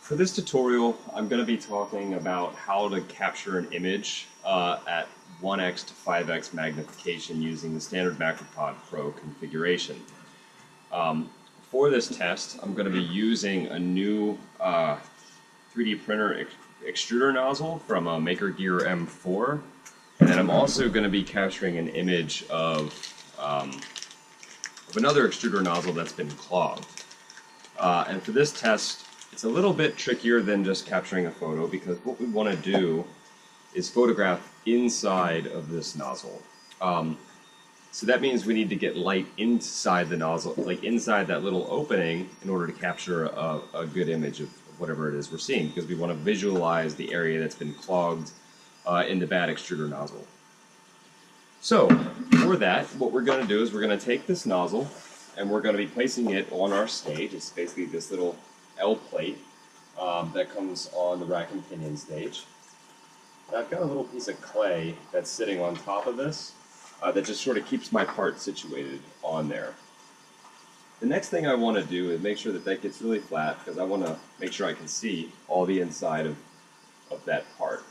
For this tutorial, I'm going to be talking about how to capture an image at 1x to 5x magnification using the standard Macropod Pro configuration. For this test, I'm going to be using a new 3D printer extruder nozzle from a MakerGear M4, and then I'm also going to be capturing an image of another extruder nozzle that's been clogged. And for this test, it's a little bit trickier than just capturing a photo, because what we want to do is photograph inside of this nozzle. So that means we need to get light inside the nozzle, like inside that little opening, in order to capture a good image of whatever it is we're seeing, because we want to visualize the area that's been clogged in the bad extruder nozzle. So for that, what we're going to do is we're going to take this nozzle and we're going to be placing it on our stage. It's basically this little L plate that comes on the rack and pinion stage. And I've got a little piece of clay that's sitting on top of this that just sort of keeps my part situated on there. The next thing I want to do is make sure that that gets really flat, because I want to make sure I can see all the inside of that part.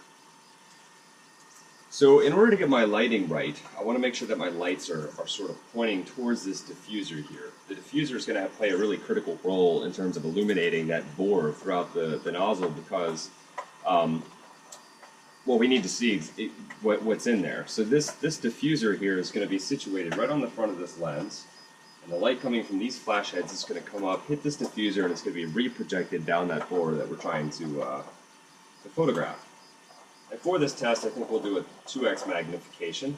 So in order to get my lighting right, I want to make sure that my lights are sort of pointing towards this diffuser here. The diffuser is going to play a really critical role in terms of illuminating that bore throughout the nozzle, because well, we need to see what's in there. So this diffuser here is going to be situated right on the front of this lens, and the light coming from these flash heads is going to come up, hit this diffuser, and it's going to be reprojected down that bore that we're trying to photograph. And for this test, I think we'll do a 2x magnification.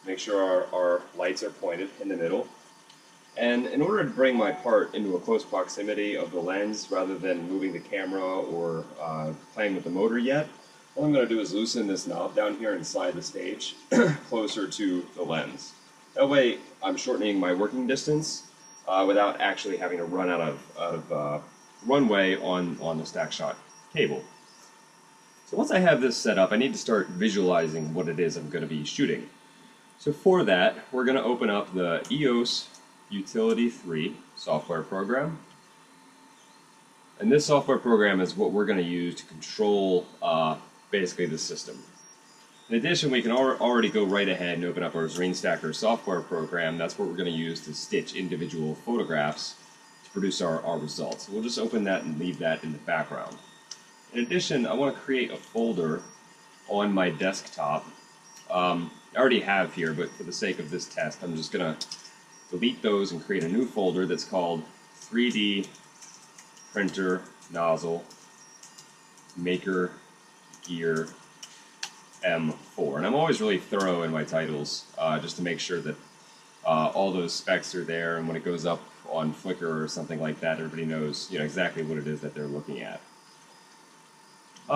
Make sure our lights are pointed in the middle. And in order to bring my part into a close proximity of the lens, rather than moving the camera or playing with the motor yet, what I'm going to do is loosen this knob down here inside the stage closer to the lens. That way I'm shortening my working distance without actually having to run out of runway on the stack shot cable. So once I have this set up, I need to start visualizing what it is I'm going to be shooting. So for that, we're going to open up the EOS Utility 3 software program. And this software program is what we're going to use to control basically the system. In addition, we can already go right ahead and open up our Screen Stacker software program. That's what we're going to use to stitch individual photographs to produce our results. We'll just open that and leave that in the background. In addition, I want to create a folder on my desktop. I already have here, but for the sake of this test, I'm just going to delete those and create a new folder that's called 3D Printer Nozzle MakerGear M4. And I'm always really thorough in my titles, just to make sure that all those specs are there, and when it goes up on Flickr or something like that, everybody knows exactly what it is that they're looking at.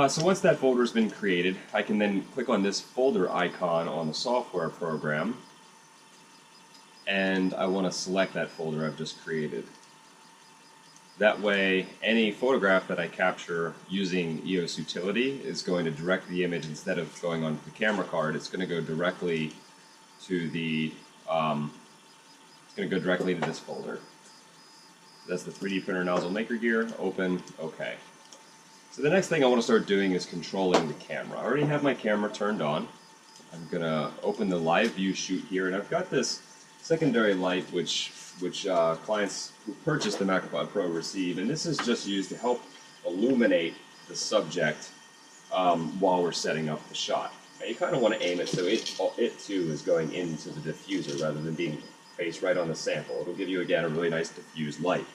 So once that folder has been created, I can then click on this folder icon on the software program, and I want to select that folder I've just created. That way, any photograph that I capture using EOS Utility is going to direct the image, instead of going onto the camera card. It's going to go directly to the this folder. That's the 3D printer nozzle MakerGear. Open. Okay. So the next thing I want to start doing is controlling the camera. I already have my camera turned on. I'm going to open the live view shoot here, and I've got this secondary light which clients who purchase the Macropod Pro receive, and this is just used to help illuminate the subject while we're setting up the shot. Now you kind of want to aim it so it too is going into the diffuser rather than being faced right on the sample. It'll give you, again, a really nice diffused light.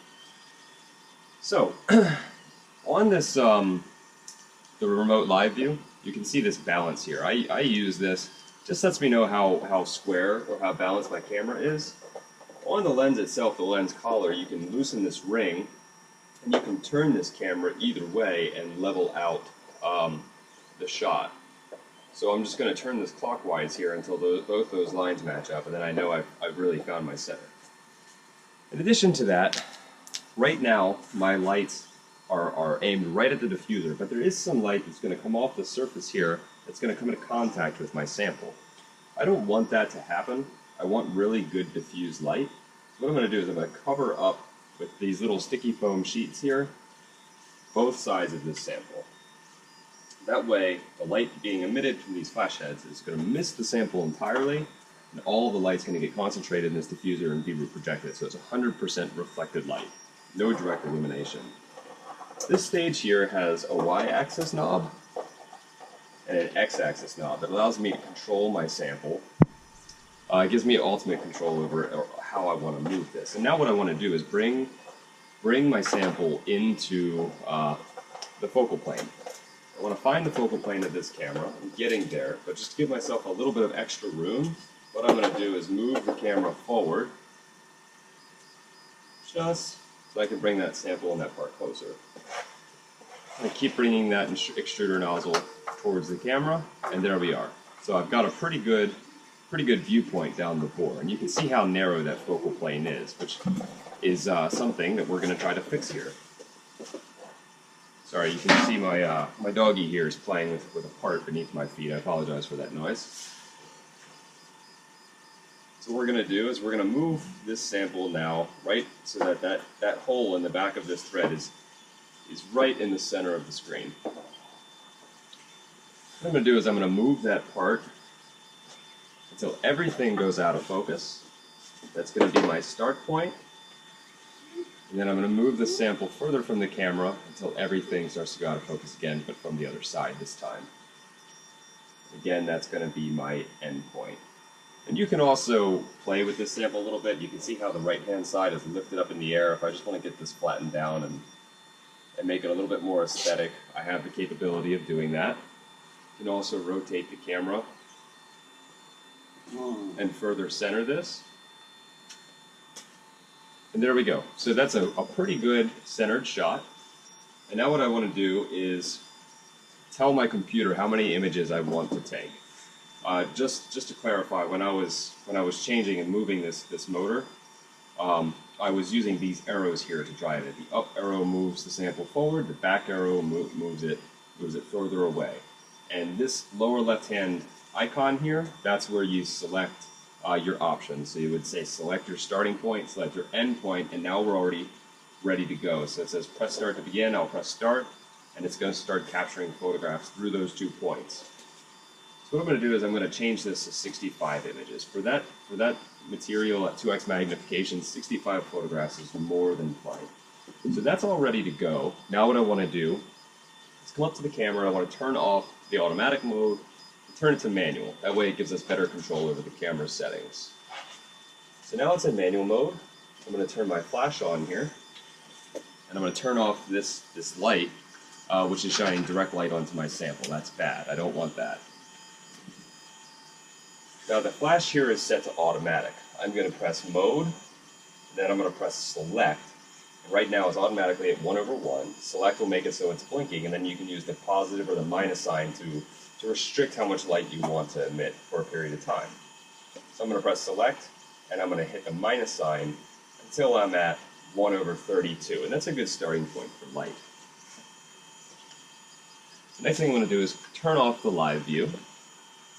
So on this the remote live view, you can see this balance here. I use this, just lets me know how square or how balanced my camera is. On the lens itself, the lens collar, you can loosen this ring, and you can turn this camera either way and level out the shot. So I'm just going to turn this clockwise here until both those lines match up, and then I know I've really found my center. In addition to that, right now my lights are aimed right at the diffuser, but there is some light that's going to come off the surface here that's going to come into contact with my sample. I don't want that to happen. I want really good diffused light. So what I'm going to do is I'm going to cover up with these little sticky foam sheets here, both sides of this sample. That way, the light being emitted from these flash heads is going to miss the sample entirely, and all the light's going to get concentrated in this diffuser and be reprojected. So it's 100% reflected light, no direct illumination. This stage here has a y-axis knob and an x-axis knob that allows me to control my sample. It gives me ultimate control over how I want to move this. And now what I want to do is bring my sample into the focal plane. I want to find the focal plane of this camera. I'm getting there, but just to give myself a little bit of extra room, what I'm going to do is move the camera forward just so I can bring that sample and that part closer. I'm going to keep bringing that extruder nozzle towards the camera, and there we are. So I've got a pretty good viewpoint down the bore, and you can see how narrow that focal plane is, which is something that we're going to try to fix here. Sorry, you can see my doggy here is playing with a part beneath my feet. I apologize for that noise. So what we're going to do is we're going to move this sample now right so that hole in the back of this thread is right in the center of the screen. What I'm going to do is I'm going to move that part until everything goes out of focus. That's going to be my start point. And then I'm going to move the sample further from the camera until everything starts to go out of focus again, but from the other side this time. Again, that's going to be my end point. And you can also play with this sample a little bit. You can see how the right-hand side is lifted up in the air. If I just want to get this flattened down and make it a little bit more aesthetic, I have the capability of doing that. You can also rotate the camera and further center this. And there we go. So that's a pretty good centered shot. And now what I want to do is tell my computer how many images I want to take. Just to clarify, when I was changing and moving this motor, I was using these arrows here to drive it. The up arrow moves the sample forward. The back arrow moves it further away. And this lower left-hand icon here, that's where you select your options. So you would say select your starting point, select your end point, and now we're already ready to go. So it says press start to begin. I'll press start, and it's going to start capturing photographs through those 2 points. So what I'm going to do is I'm going to change this to 65 images. For that material at 2x magnification, 65 photographs is more than fine. So that's all ready to go. Now what I want to do is come up to the camera. I want to turn off the automatic mode, turn it to manual. That way it gives us better control over the camera settings. So now it's in manual mode. I'm going to turn my flash on here, and I'm going to turn off this light, which is shining direct light onto my sample. That's bad. I don't want that. Now the flash here is set to automatic. I'm going to press mode, and then I'm going to press select. And right now it's automatically at 1/1. Select will make it so it's blinking, and then you can use the positive or the minus sign to restrict how much light you want to emit for a period of time. So I'm going to press select, and I'm going to hit the minus sign until I'm at 1/32, and that's a good starting point for light. The next thing I'm going to do is turn off the live view.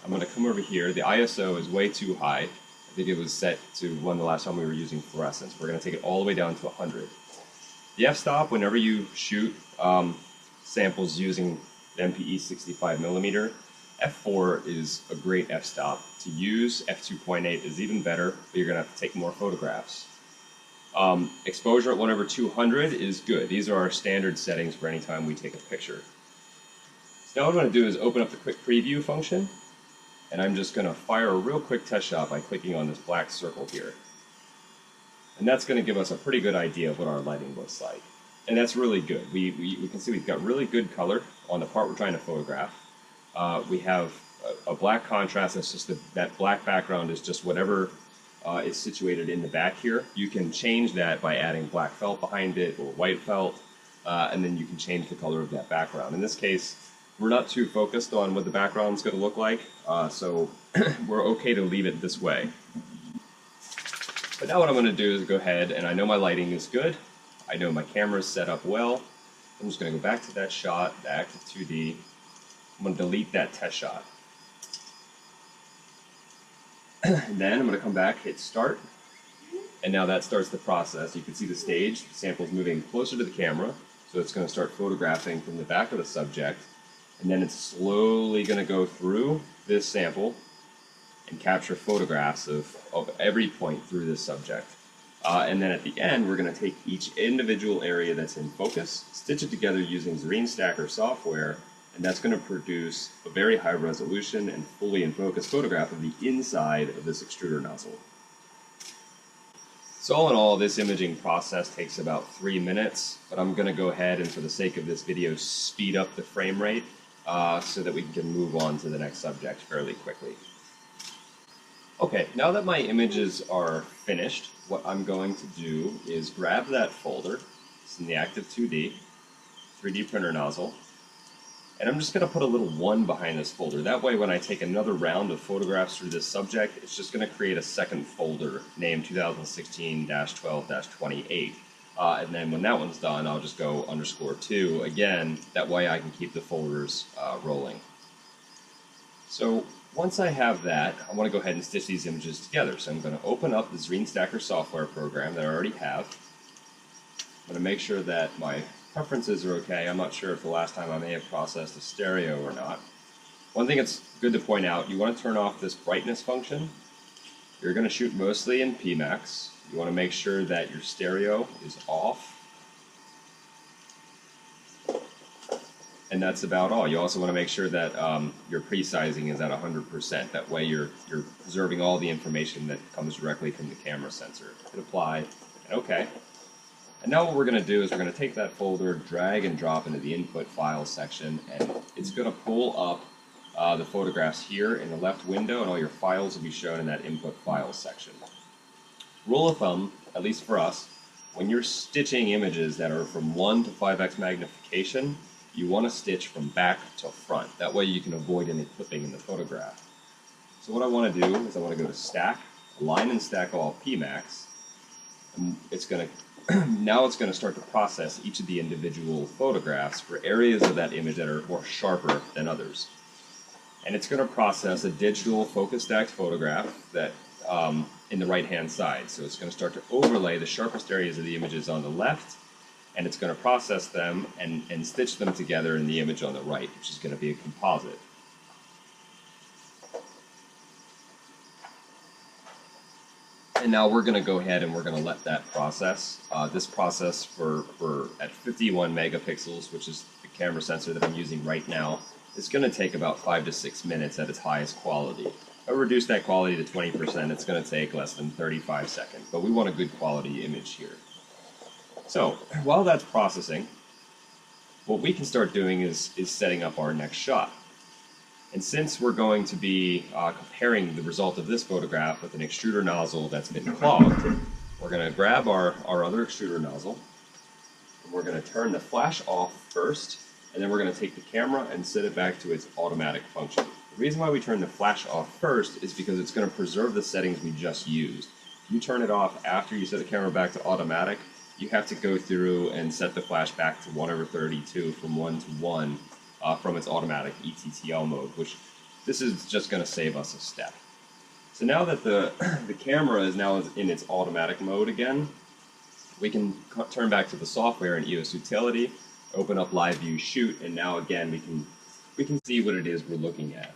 I'm going to come over here. The ISO is way too high. I think it was set to the last time we were using fluorescence. We're going to take it all the way down to 100. The f-stop, whenever you shoot samples using MPE 65mm, f4 is a great f-stop to use. f2.8 is even better, but you're going to have to take more photographs. Exposure at 1/200 is good. These are our standard settings for any time we take a picture. So now what I'm going to do is open up the quick preview function, and I'm just going to fire a real quick test shot by clicking on this black circle here. And that's going to give us a pretty good idea of what our lighting looks like. And that's really good. We can see we've got really good color on the part we're trying to photograph. We have a black contrast. That's just that black background is just whatever is situated in the back here. You can change that by adding black felt behind it or white felt, and then you can change the color of that background. In this case, we're not too focused on what the background's going to look like, so we're okay to leave it this way. But now what I'm going to do is go ahead, and I know my lighting is good. I know my camera is set up well. I'm just going to go back to that shot, the active 2D. I'm going to delete that test shot. And then I'm going to come back, hit start, and now that starts the process. You can see the stage, the sample's moving closer to the camera. So it's going to start photographing from the back of the subject, and then it's slowly going to go through this sample and capture photographs of every point through this subject. And then at the end, we're going to take each individual area that's in focus, stitch it together using Zerine Stacker software, and that's going to produce a very high resolution and fully in focus photograph of the inside of this extruder nozzle. So all in all, this imaging process takes about 3 minutes, but I'm going to go ahead and for the sake of this video, speed up the frame rate so that we can move on to the next subject fairly quickly. Okay, now that my images are finished, what I'm going to do is grab that folder. It's in the Active 2D, 3D printer nozzle, and I'm just going to put a little 1 behind this folder. That way when I take another round of photographs through this subject, it's just going to create a second folder named 2016-12-28. And then when that one's done, I'll just go _2 again. That way I can keep the folders rolling. So once I have that, I want to go ahead and stitch these images together. So I'm going to open up the Zerine Stacker software program that I already have. I'm going to make sure that my preferences are okay. I'm not sure if the last time I may have processed a stereo or not. One thing that's good to point out, you want to turn off this brightness function. You're going to shoot mostly in PMax. You want to make sure that your stereo is off. And that's about all. You also want to make sure that your pre-sizing is at 100%. That way you're preserving all the information that comes directly from the camera sensor. Hit apply, and OK. And now what we're going to do is we're going to take that folder, drag and drop into the input files section, and it's going to pull up the photographs here in the left window, and all your files will be shown in that input files section. Rule of thumb, at least for us, when you're stitching images that are from 1 to 5x magnification, you want to stitch from back to front. That way you can avoid any clipping in the photograph. So what I want to do is I want to go to Stack, Align and Stack All PMax. And it's going to now it's going to start to process each of the individual photographs for areas of that image that are more sharper than others. And it's going to process a digital focus stacked photograph that in the right-hand side. So it's going to start to overlay the sharpest areas of the images on the left, and it's going to process them and stitch them together in the image on the right, which is going to be a composite. And now we're going to go ahead and we're going to let that process. This process for at 51 megapixels, which is the camera sensor that I'm using right now, is going to take about 5 to 6 minutes at its highest quality. If I reduce that quality to 20%, it's going to take less than 35 seconds, but we want a good quality image here. So while that's processing, what we can start doing is setting up our next shot. And since we're going to be comparing the result of this photograph with an extruder nozzle that's been clogged, we're going to grab our other extruder nozzle, and we're going to turn the flash off first, and then we're going to take the camera and set it back to its automatic function. The reason why we turn the flash off first is because it's going to preserve the settings we just used. If you turn it off after you set the camera back to automatic, you have to go through and set the flash back to 1/32 from 1 to 1 from its automatic ETTL mode, which this is just going to save us a step. So now that the camera is now in its automatic mode again, we can turn back to the software in EOS Utility, open up Live View Shoot, and now again we can see what it is we're looking at.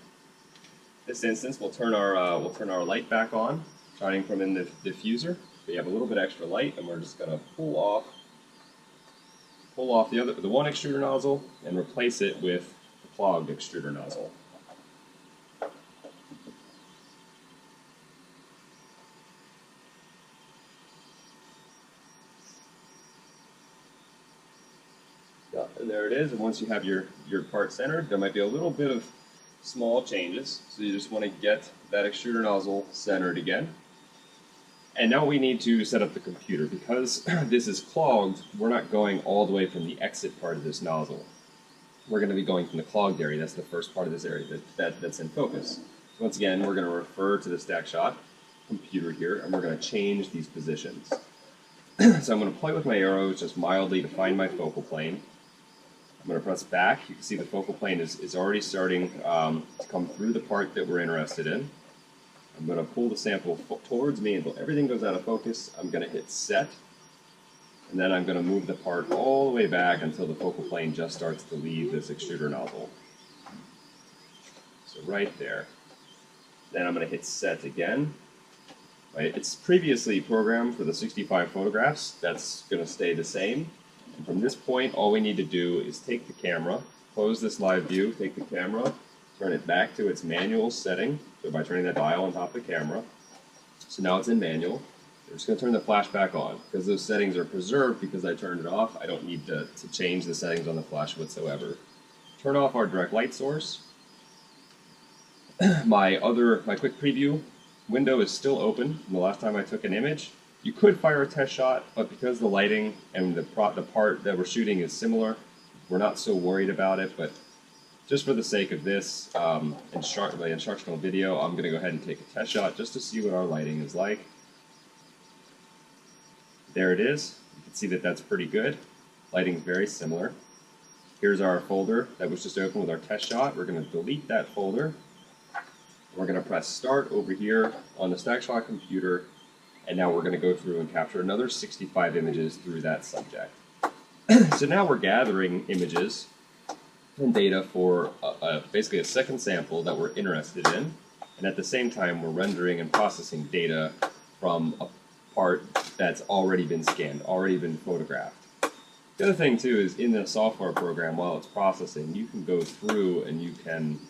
In this instance, we'll turn our light back on, shining from in the diffuser. We have a little bit extra light, and we're just going to pull off the one extruder nozzle and replace it with the clogged extruder nozzle. Yeah, and there it is. And once you have your part centered, there might be a little bit of small changes. So you just want to get that extruder nozzle centered again. And now we need to set up the computer. Because this is clogged, we're not going all the way from the exit part of this nozzle. We're going to be going from the clogged area. That's the first part of this area that's in focus. Once again, we're going to refer to the stack shot computer here, and we're going to change these positions. So I'm going to play with my arrows just mildly to find my focal plane. I'm going to press back. You can see the focal plane is already starting to come through the part that we're interested in. I'm going to pull the sample towards me until everything goes out of focus. I'm going to hit set. And then I'm going to move the part all the way back until the focal plane just starts to leave this extruder nozzle. So right there. Then I'm going to hit set again. Right, it's previously programmed for the 65 photographs. That's going to stay the same. And from this point, all we need to do is take the camera, close this live view, take the camera, turn it back to its manual setting. So by turning that dial on top of the camera. So now it's in manual. We're just going to turn the flash back on. Because those settings are preserved because I turned it off, I don't need to change the settings on the flash whatsoever. Turn off our direct light source. My quick preview window is still open from the last time I took an image. You could fire a test shot, but because the lighting and the part that we're shooting is similar, we're not so worried about it. But just for the sake of this instructional video, I'm going to go ahead and take a test shot just to see what our lighting is like. There it is. You can see that that's pretty good. Lighting's very similar. Here's our folder that was just opened with our test shot. We're going to delete that folder. We're going to press start over here on the StackShot computer, and now we're going to go through and capture another 65 images through that subject. So now we're gathering images and data for basically a second sample that we're interested in, and at the same time we're rendering and processing data from a part that's already been scanned, already been photographed. The other thing too is in the software program, while it's processing, you can go through and you can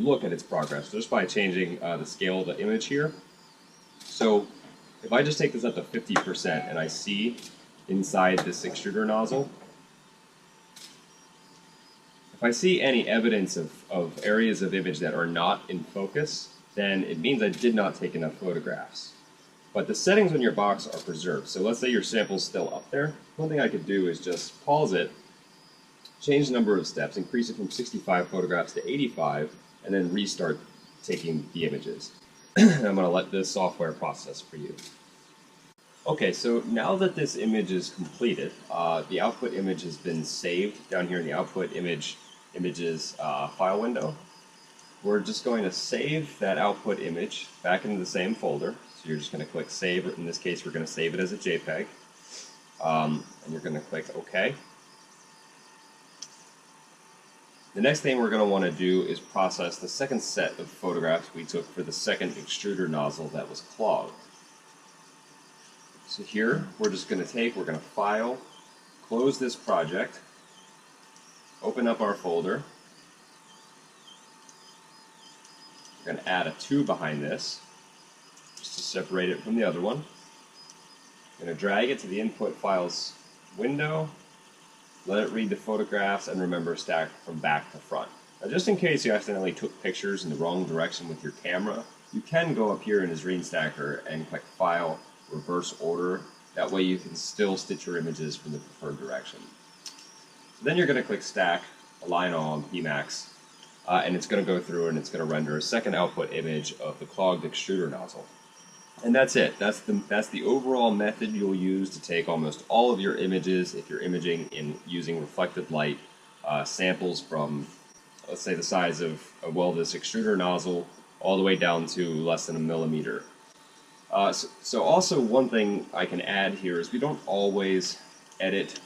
look at its progress just by changing the scale of the image here. So if I just take this up to 50% and I see inside this extruder nozzle, if I see any evidence of areas of image that are not in focus, then it means I did not take enough photographs. But the settings on your box are preserved. So let's say your sample's still up there. One thing I could do is just pause it, change the number of steps, increase it from 65 photographs to 85, and then restart taking the images. I'm going to let this software process for you. Okay, so now that this image is completed, the output image has been saved down here in the output images file window. We're just going to save that output image back into the same folder. So you're just going to click save. In this case, we're going to save it as a JPEG. And you're going to click OK. The next thing we're going to want to do is process the second set of photographs we took for the second extruder nozzle that was clogged. So here, we're just going to we're going to file, close this project, open up our folder. We're going to add a 2 behind this, just to separate it from the other one. I'm going to drag it to the input files window, let it read the photographs, and remember stack from back to front. Now just in case you accidentally took pictures in the wrong direction with your camera, you can go up here in the Screen Stacker and click File, Reverse Order. That way you can still stitch your images from the preferred direction. So then you're going to click Stack, Align All on PMax, and it's going to go through and it's going to render a second output image of the clogged extruder nozzle. And that's it. That's the overall method you'll use to take almost all of your images if you're imaging in using reflected light samples from, let's say, the size of this extruder nozzle all the way down to less than 1 millimeter. So also one thing I can add here is we don't always edit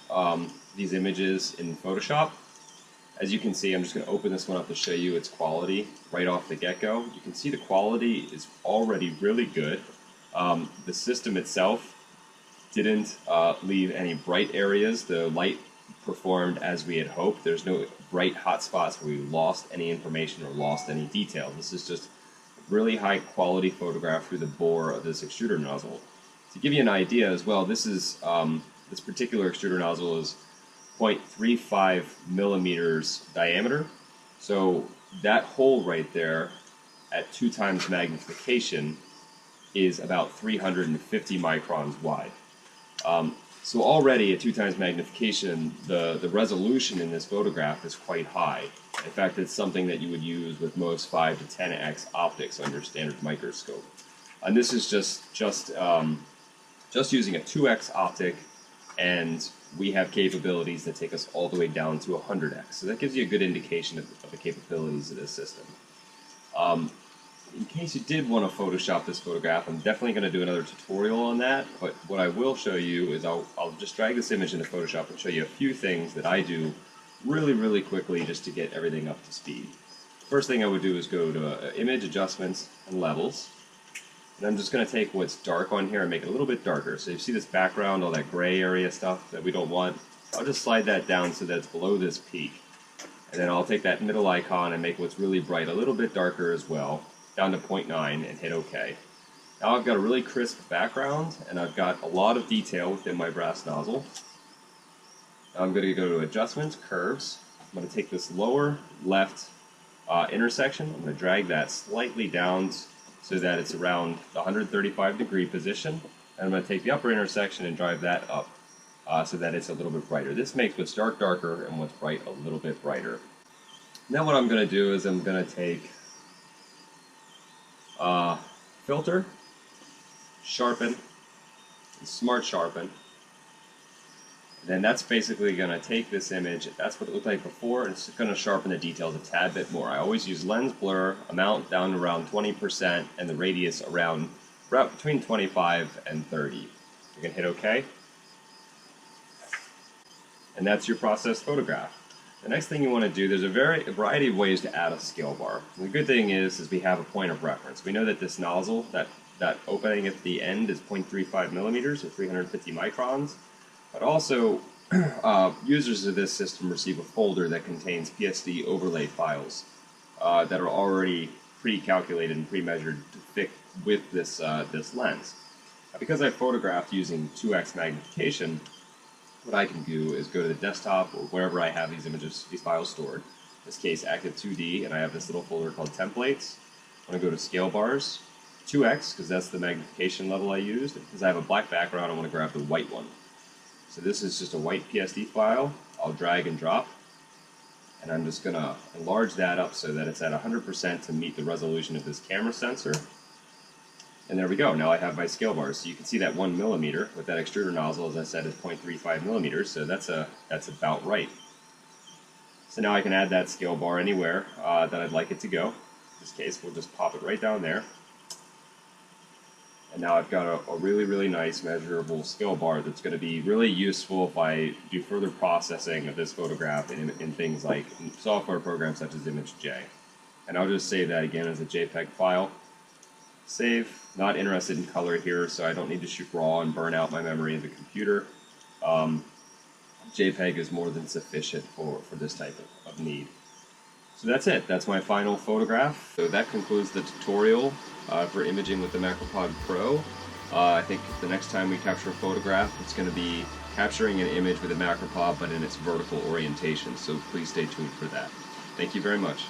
these images in Photoshop. As you can see, I'm just going to open this one up to show you its quality right off the get-go. You can see the quality is already really good. The system itself didn't leave any bright areas. The light performed as we had hoped. There's no bright hot spots where we lost any information or lost any detail. This is just a really high quality photograph through the bore of this extruder nozzle. To give you an idea as well, this particular extruder nozzle is 0.35 millimeters diameter. So that hole right there at 2 times magnification is about 350 microns wide. So already at 2 times magnification, the resolution in this photograph is quite high. In fact, it's something that you would use with most 5 to 10x optics on your standard microscope. And this is just using a 2x optic, and we have capabilities that take us all the way down to 100x. So that gives you a good indication of the capabilities of this system. in case you did want to Photoshop this photograph, I'm definitely going to do another tutorial on that, but what I will show you is I'll just drag this image into Photoshop and show you a few things that I do really quickly just to get everything up to speed. First thing I would do is go to Image, Adjustments, and Levels. And I'm just going to take what's dark on here and make it a little bit darker. So you see this background, all that gray area stuff that we don't want. I'll just slide that down so that it's below this peak. And then I'll take that middle icon and make what's really bright a little bit darker as well, down to 0.9, and hit OK. Now I've got a really crisp background, and I've got a lot of detail within my brass nozzle. Now I'm going to go to Adjustments, Curves. I'm going to take this lower left intersection. I'm going to drag that slightly down so that it's around the 135-degree position. And I'm going to take the upper intersection and drive that up so that it's a little bit brighter. This makes what's dark darker and what's bright a little bit brighter. Now what I'm going to do is I'm going to take Filter, Sharpen, and Smart Sharpen. And then that's basically going to take this image, that's what it looked like before, and it's going to sharpen the details a tad bit more. I always use lens blur, amount down to around 20%, and the radius around between 25 and 30. You can hit OK. And that's your processed photograph. The next thing you want to do, there's a variety of ways to add a scale bar. And the good thing is we have a point of reference. We know that this nozzle, that opening at the end is 0.35 millimeters or 350 microns. But also, users of this system receive a folder that contains PSD overlay files that are already pre-calculated and pre-measured to fit with this lens. Now, because I photographed using 2x magnification, what I can do is go to the desktop or wherever I have these files stored. In this case, Active 2D, and I have this little folder called Templates. I'm going to go to Scale Bars, 2x, because that's the magnification level I used. Because I have a black background, I want to grab the white one. So this is just a white PSD file. I'll drag and drop, and I'm just going to enlarge that up so that it's at 100% to meet the resolution of this camera sensor. And there we go. Now I have my scale bars. So you can see that 1 millimeter with that extruder nozzle, as I said, is 0.35 millimeters. So that's about right. So now I can add that scale bar anywhere that I'd like it to go. In this case, we'll just pop it right down there. And now I've got a really nice measurable scale bar that's going to be really useful if I do further processing of this photograph in things like software programs such as ImageJ. And I'll just save that again as a JPEG file. Save. Not interested in color here, so I don't need to shoot raw and burn out my memory of the computer. JPEG is more than sufficient for this type of need. So that's it. That's my final photograph. So that concludes the tutorial for imaging with the Macropod Pro. I think the next time we capture a photograph, it's going to be capturing an image with a Macropod, but in its vertical orientation. So please stay tuned for that. Thank you very much.